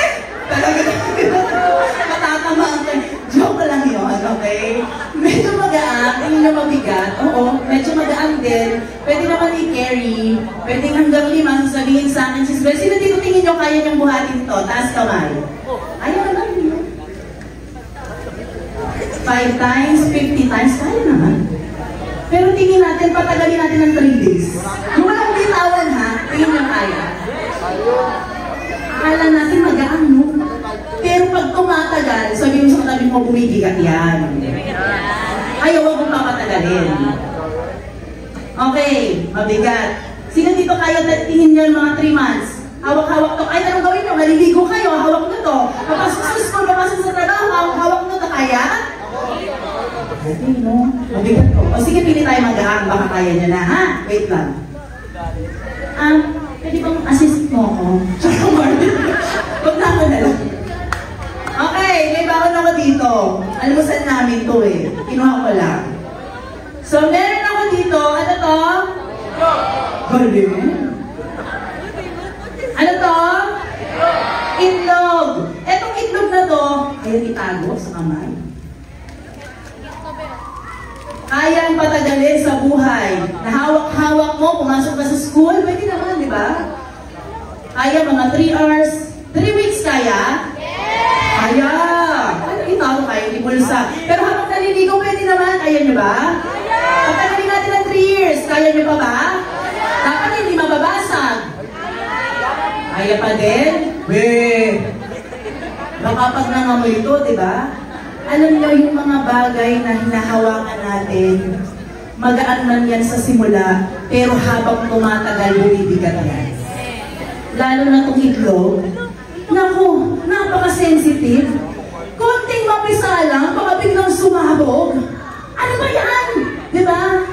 Okay? Medyo magaan, hindi na mabigat. Oo, medyo magaan din. Pwede naman i-carry. Pwede hanggang 5, sasabihin sa akin, Sis Bel, sino dito tingin nyo kaya niyong buhatin to? Taas kamay. Ayaw na lang yun. 5 times, 50 times, kaya naman. Pero tingin natin, patagalin natin ng 3 days. Yung walang bitawan ha, tingin nyo kaya. Akala natin magaan, no? Pero pag tumatagal, sabihin mo sa katabi mo, bumibigat yan. Ayaw, huwag mong papatagalin. Okay, mabigat. Sino dito kaya tingin nyo mga 3 months? Hawak-hawak to. Ay, anong gawin nyo? Maliligo kayo, hawak nyo to. Papasok sa school, papasok sa trabaho, hawak nyo to. Kaya? Okay, no? Mabigat to. O sige, pili tayo magaan. Baka kaya nyo na, ha? Wait lang. Pwede bang assist mo ako? Tsaka Marvin. Huwag na ako na lang. Okay, may bakon ako dito. Almusal namin to eh. Kinuha ko lang. So, meron ako dito. Ano to? Galing. Ano to? Itlog. Etong itlog na to, ayaw itago sa kamay. Kayang patagalin sa buhay. Nahawak-hawak mo, pumasok ka sa school, pwede naman, di ba? Kaya mga 3 hours, 3 weeks kaya? Kaya! Ano itago kayo, ibulsa. Pero habang naliligo, pwede naman, kaya nyo ba? Patagalin natin ng 3 years, kaya nyo pa ba? Dapat hindi mababasag. Kaya pa din? Weh! Baka pag nangamoy ito, di ba? Alam niyo yung mga bagay na hinahawakan natin, magaan man yan sa simula, pero habang tumatagal, bumibigat yan. Lalo na itong itlog, naku, napaka-sensitive. Konting mapisa lang, baka biglang sumabog. Ano ba yan? Di ba?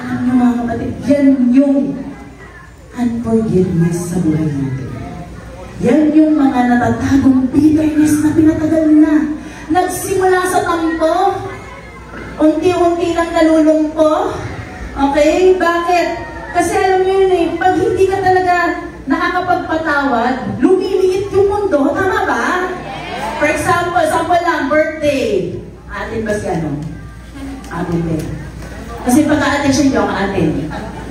Alam niyo mga kapatid, yan yung unforgiveness sa buhay natin. Yan yung mga natatagong bitterness na pinatagal na. Nagsimula sa tampo, unti-unti lang nalulungko. Okay? Bakit? Kasi alam nyo yun eh, pag hindi ka talaga nakakapagpatawad, lumiliit yung mundo. Tama ba? For example lang, birthday. Atin ba siya, no? Atin din. Kasi pag-a-atin siya yung atin.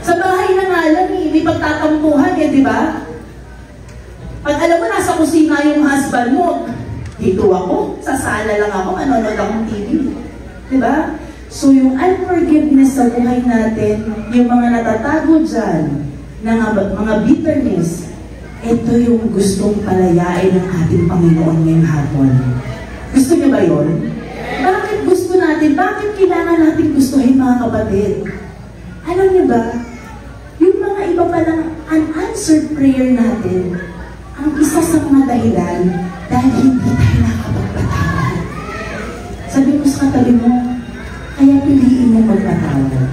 Sa bahay na nga lang eh, may pagtatampuhan eh, di ba? Pag alam mo, nasa kusina yung husband mo, dito ako, sa sala lang ako, manonood akong TV. Diba? So yung unforgiveness sa buhay natin, yung mga natatago dyan, mga bitterness, ito yung gustong palayain ng ating Panginoon ngayong hapon. Gusto niyo ba yun? Bakit gusto natin? Bakit kailangan natin gustuhin mga kapatid? Alam niyo ba, yung mga iba palang unanswered prayer natin, ang isa sa mga dahilan, dahil hindi tayo nakapagpatawad. Sabi mo sa katabi mo, kaya piliin mo magpatawad.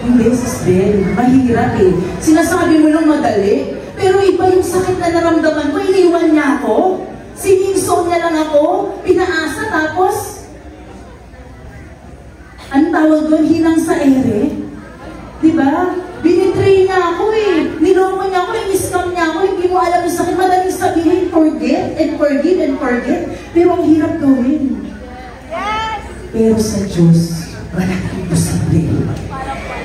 Hindi, Sis Bel, mahirap eh. Sinasabi mo lang madali, pero iba yung sakit na naramdaman mo, iniwan niya ako. Siningson niya lang ako, pinaasa tapos, ang tawag doon, hinang sa ere. Diba? Binitray niya ako eh. Niloko niya ako, in-scam niya ako, hindi mo alam yung sakit. Madaling sabihin, forget and forgive and forget. Pero ang hirap gawin. Yes! Pero sa Diyos, walang imposible.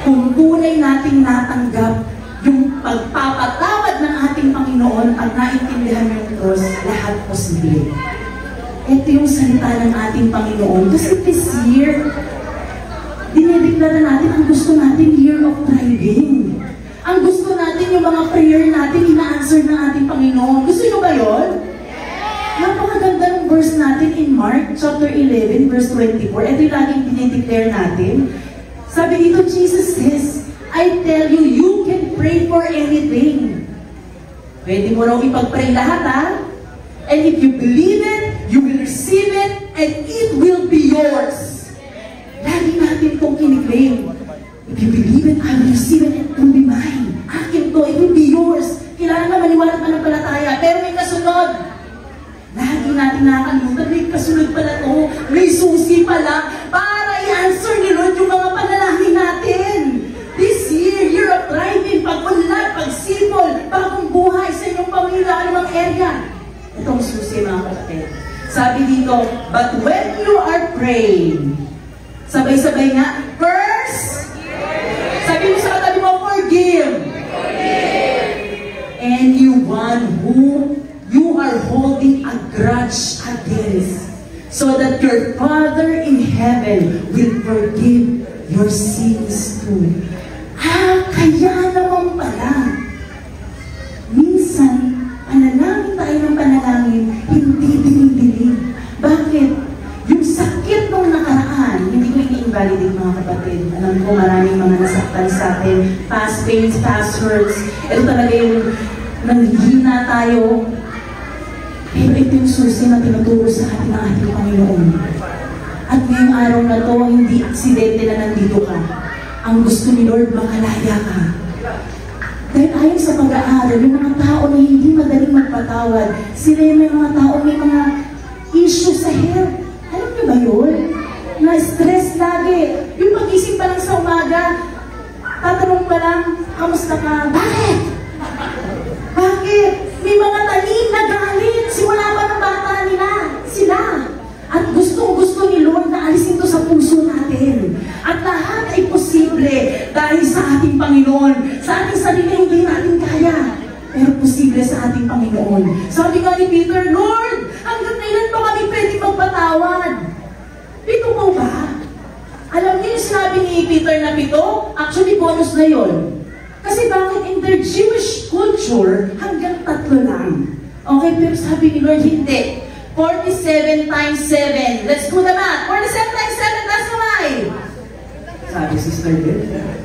Kung tunay nating natanggap yung pagpapatawad ng ating Panginoon at naintindihan yung Diyos, lahat posible. Ito yung salita ng ating Panginoon. Kasi this year, dinedeklara natin ang gusto natin year of thriving. Ang gusto natin yung mga prayer natin, ina-answer ng ating Panginoon. Gusto nyo ba yun? Napakaganda ng verse natin in Mark chapter 11, verse 24. Ito yung laging dinedeclare natin. Sabi dito, Jesus says, I tell you, you can pray for anything. Pwede mo raw ipag-pray lahat, ha? And if you believe it, you will receive it, and it will be yours. Lagi natin itong kiniklaim. If you believe it, I will receive it, it will be mine. Akin to, it will be yours. Kailangan na maniwala at manampalataya. Pero may kasunod. Lagi natin nakakalimutan, may kasunod pala to. May susi pala para i-answer ni Lord yung mga panalangin natin. This year, year of thriving, pag-unlad, pag-simple, bagong buhay sa inyong pamilya, anumang area. Itong susi mga kapatid. Sabi dito, but when you are praying, sabay-sabay nga, first, sabi mo sa katabi mo, forgive. And you one who you are holding a grudge against, so that your Father in heaven will forgive your sins too. Kaya naman pala, minsan, panalangin tayo ng panalangin, hindi dinidinig. Bakit? Yung sakit nung nakaraan, hindi ko ini-invalidate mga kapatid. Alam ko maraming mga nasaktan sa atin, past pains, past hurts. Ito talaga yung nanghihina tayo. Pero ito yung susi na tinuturo sa atin ng ating Panginoon. At ngayong araw na to, hindi aksidente na nandito ka. Ang gusto ni Lord, makalaya ka. Dahil ayon sa pag-aaral, yung mga tao na hindi madaling magpatawad, sila yung may mga tao may mga issue sa health. Alam niyo ba yun? Na-stress lagi. Yung pag-isip pa lang sa umaga, tatanong pa lang, kamusta ka? Bakit? Bakit? May mga tanim na galit. Simula pa ng bata nila. Sila. At gustong-gusto ni Lord na alisin to sa puso natin. At lahat ay posible dahil sa ating Panginoon. Sa ating sarili hindi natin kaya. Pero posible sa ating Panginoon. Sabi nga ni Peter, Lord, hanggang kailan pa kami pwede magpatawad? Pito po ba? Alam niyo yung sinabi ni Peter na pito? Actually, bonus na yon. Kasi bakit in their Jewish culture, hanggang 3 lang. Okay, pero sabi ni Lord, hindi. 47 times 7. Let's do the math. 47 times 7, that's why. Sabi Sister Bill,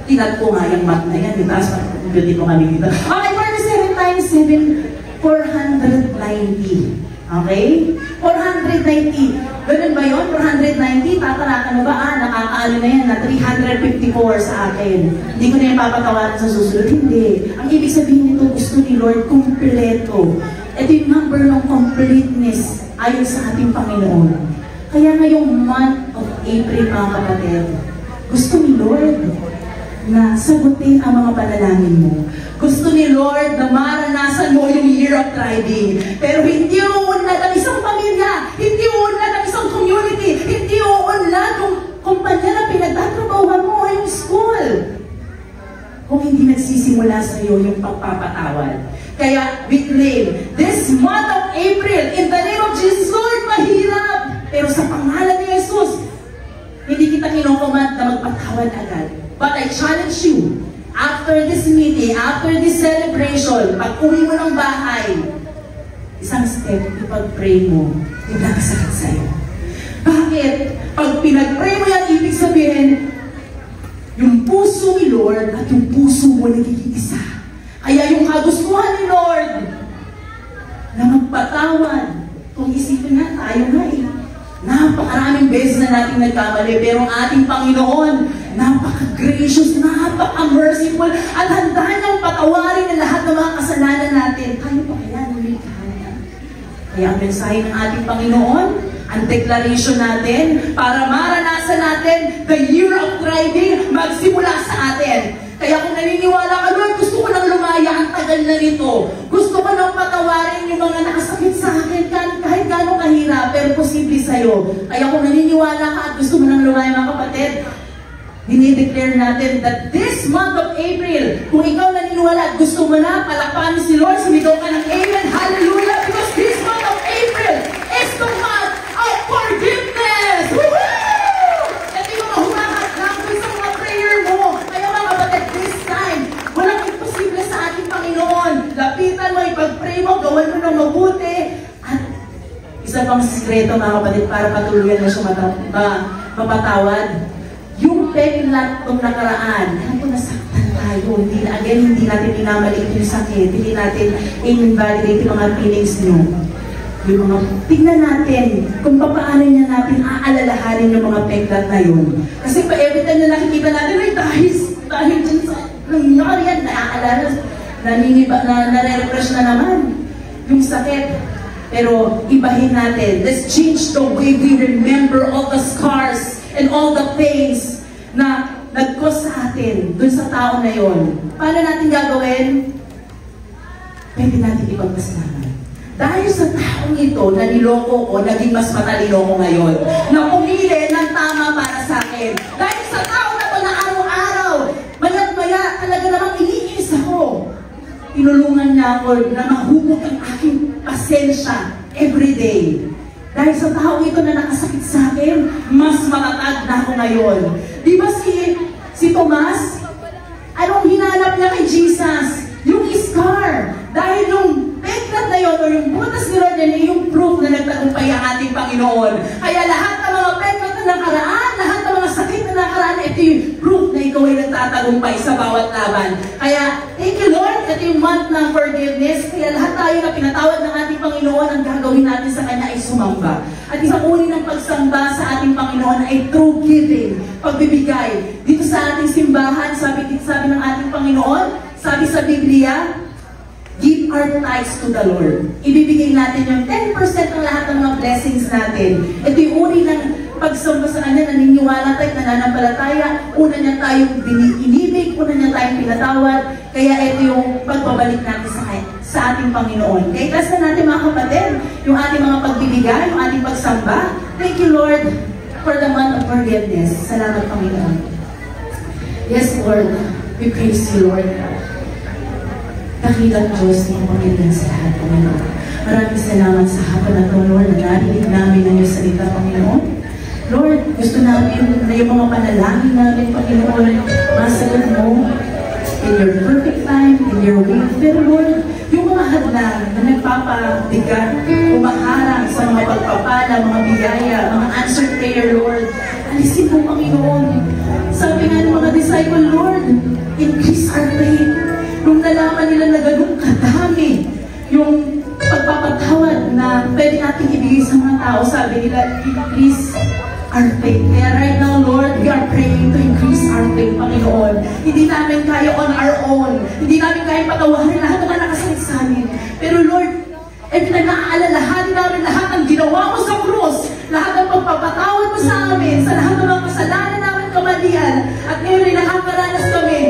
tinat ko nga yung math na yan. Itaas pa, beauty ko kami dito. Okay, 47 times 7, 490. Okay? 490. Ganun ba yun? 490? Tatalakan mo ba? Nakakaano na yan na 354 sa akin. Hindi ko na yung papatawaran sa susunod. Hindi. Ang ibig sabihin nito, gusto ni Lord, kumpleto. Ito yung number ng completeness ayon sa ating Panginoon. Kaya ngayong month of April, mga kapatid, gusto ni Lord na sagutin ang mga panalangin mo. Gusto ni Lord na maranasan mo yung year of thriving. Pero hindi uunlad ang isang pamilya, hindi uunlad ang isang community, hindi uunlad yung kumpanya na pinagtatrabahuhan mo o yung school. Kung hindi nagsisimula sa iyo yung pagpapatawad. Kaya we claim, this month of April, in the name of Jesus, Lord, mahirap. Pero sa pangalan ni Jesus, hindi kita kinocommand na magpatawad agad. But I challenge you, after this meeting, after this celebration, pag uwi mo ng bahay, isang step, ipag-pray mo, yung nakasakit sa'yo. Bakit? Pag pinag-pray mo yan, ibig sabihin, yung puso ni Lord at yung puso mo nagiging isa. Kaya yung kagustuhan ni Lord na magpatawad, kung isipin nga, tayo nga eh. Napakaraming beses na natin nagkamali, pero ang ating Panginoon, napaka-gracious, napaka-merciful, at handa niyang patawarin ang lahat ng mga kasalanan natin. Tayo pa kaya nung kaya. Kaya ang mensahe ng ating Panginoon, ang declaration natin, para maranasan natin the year of thriving, magsimula sa atin. Kaya kung naniniwala ka, Lord, gusto ko nang lumaya, ang tagal na nito. Gusto ko nang patawarin yung mga nakasakit sa akin, kahit gano'ng kahirap, pero posible sa'yo. Kaya kung naniniwala ka at gusto mo nang lumaya, mga kapatid, dinideclare natin that this month of April, kung ikaw naniniwala at gusto mo na, palakpakan si Lord, sumigaw ka ng Amen, Hallelujah, because this month of April is the month of forgiveness! Woohoo! Ito yung mga humahat lang sa mga prayer mo. Kaya mga kapatid, this time, walang imposible sa ating Panginoon. Lapitan mo, ipag-pray mo, gawan mo ng mabuti. At isa pang sikreto, mga kapatid, para patuluyan na siya mapatawad. Yung peklat ng nakaraan, ano po nasaktan tayo? Hindi natin minamaliit yung sakit, hindi natin invalidate yung mga feelings nyo. Yung mga, tignan natin kung paano niya natin aalalahanin yung mga peklat na yun. Kasi pa every time na nakikita natin, ay dahil dyan sa nangyari yan, naaalala, nare-refresh na naman yung sakit. Pero ibahin natin, let's change the way we remember all the scars and all the pains na nag-cause sa atin, dun sa tao na yon. Paano natin gagawin? Pwede natin ipagpasalamat. Dahil sa taong ito na niloko ko, naging mas matalino ko ngayon. Na pumili ng tama para sa akin. Dahil sa tao na to na araw-araw, maya't maya talaga namang iniis ako. Tinulungan niya ako na mahubog ang aking pasensya everyday. Dahil sa tao ito na nakasakit sa akin, mas matatag na ako ngayon. Di ba si Tomas? Anong hinanap niya kay Jesus? Yung scar. Dahil yung peklat na yun, o yung butas ni Lord, yan yung proof na nagtagumpay ang ating Panginoon. Kaya lahat ng mga peklat na nakaraan, lahat ng mga sakit na nakaraan, ito yung proof na ikaw ay nagtatagumpay sa bawat laban. Kaya, thank you Lord, ito yung month ng forgiveness. Kaya lahat tayo na pinatawad ng ating Panginoon, ang gagawin natin sa Kanya ay sumamba. At isang uri ng pagsamba sa ating Panginoon ay true giving, pagbibigay. Dito sa ating simbahan, sabi ng ating Panginoon, sabi sa Biblia, give our tithes to the Lord. Ibibigay natin yung 10% ng lahat ng mga blessings natin. Ito yung uri ng pagsamba sa Kanya, naniniwala tayo, nananampalataya, una niya tayong inibig, una niya tayong pinatawad, kaya ito yung pagbabalik natin sa ating Panginoon. Kaya itas na natin mga kapatid, yung ating mga pagbibigay, yung ating pagsamba. Thank you Lord for the month of forgiveness. Salamat Panginoon. Yes Lord, we praise you Lord. Dakilang Diyos ng Panginoon sa lahat, Panginoon. Maraming salamat sa hapon na ito, Lord, na narinig namin ang iyong salita, Panginoon. Lord, gusto namin na yung mga panalangin namin, Panginoon, masagot mo in your perfect time, in your will. Pero Lord, yung mga hadlang na nagpapabigat, umaharang sa mga pagpapala, mga biyaya, mga answered prayer, Lord, alisin mo, Panginoon. Sabi nga ng mga disciple, Lord, increase our faith. Nung nalaman nila na ganun kadami yung pagpapatawad na pwede natin ibigay sa mga tao, sabi nila, increase our faith. Kaya right now, Lord, we are praying to increase our faith, Panginoon. Hindi namin kaya on our own. Hindi namin kaya patawarin lahat ng nakasakit sa amin. Pero Lord, every time naaalalahanin namin lahat ng ginawa mo sa krus, lahat ng pagpapatawad mo sa amin, sa lahat ng mga kasalanan namin kamalian, at ngayon ay nakakaranas kami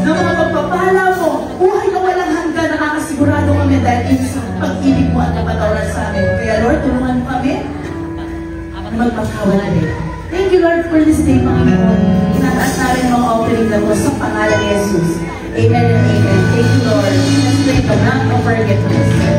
ng mga pagpapala mo, buhay na walang hanggan, nakakasigurado kami dahil sa pag-ibig mo at napatawaran sa amin. Kaya Lord, tulungan mo kami na magpatawad rin. Thank you Lord for this day, Panginoon. Inataas namin ang mga offering na mo sa pangalan ni Jesus. Amen and amen. Thank you Lord. Let's pray the month of forgiveness.